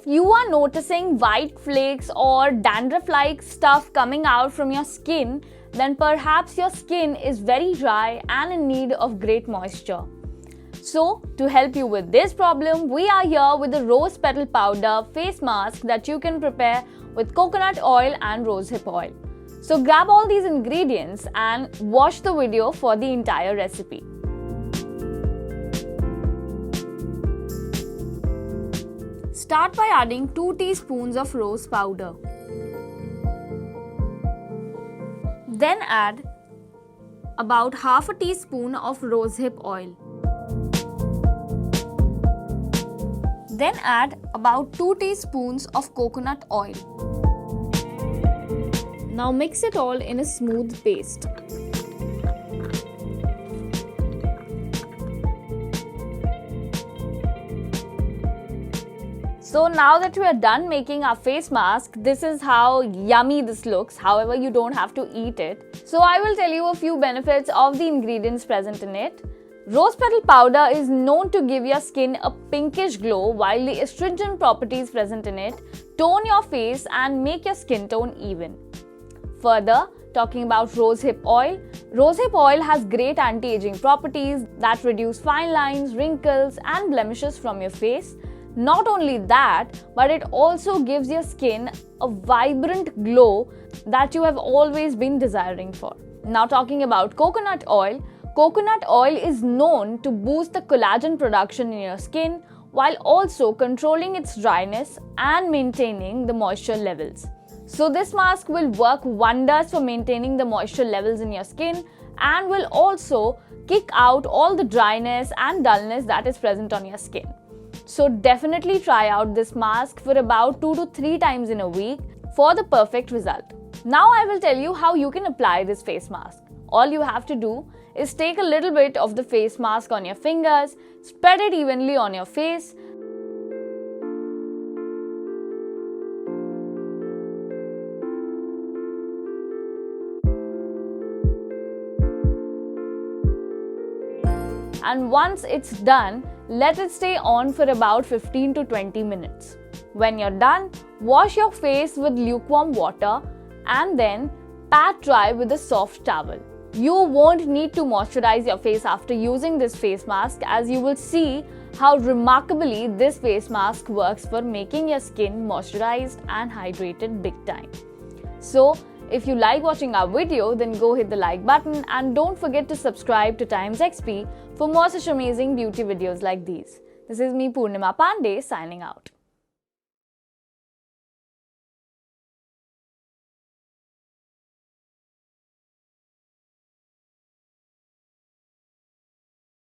If you are noticing white flakes or dandruff-like stuff coming out from your skin, then perhaps your skin is very dry and in need of great moisture. So, to help you with this problem, we are here with the rose petal powder face mask that you can prepare with coconut oil and rosehip oil. So grab all these ingredients and watch the video for the entire recipe. Start by adding 2 teaspoons of rose powder. Then add about half a teaspoon of rosehip oil. Then add about 2 teaspoons of coconut oil. Now mix it all in a smooth paste. So now that we are done making our face mask, this is how yummy this looks. However, you don't have to eat it. So I will tell you a few benefits of the ingredients present in it. Rose petal powder is known to give your skin a pinkish glow, while the astringent properties present in it tone your face and make your skin tone even. Further, talking about rosehip oil has great anti-aging properties that reduce fine lines, wrinkles and blemishes from your face. Not only that, but it also gives your skin a vibrant glow that you have always been desiring for. Now talking about coconut oil is known to boost the collagen production in your skin while also controlling its dryness and maintaining the moisture levels. So this mask will work wonders for maintaining the moisture levels in your skin and will also kick out all the dryness and dullness that is present on your skin. So definitely try out this mask for about 2 to 3 times in a week for the perfect result. Now I will tell you how you can apply this face mask. All you have to do is take a little bit of the face mask on your fingers, spread it evenly on your face, and once it's done, let it stay on for about 15 to 20 minutes. When you're done, wash your face with lukewarm water and then pat dry with a soft towel. You won't need to moisturize your face after using this face mask, as you will see how remarkably this face mask works for making your skin moisturized and hydrated big time. So, if you like watching our video, then go hit the like button and don't forget to subscribe to TimesXP for more such amazing beauty videos like these. This is me, Purnima Pandey, signing out.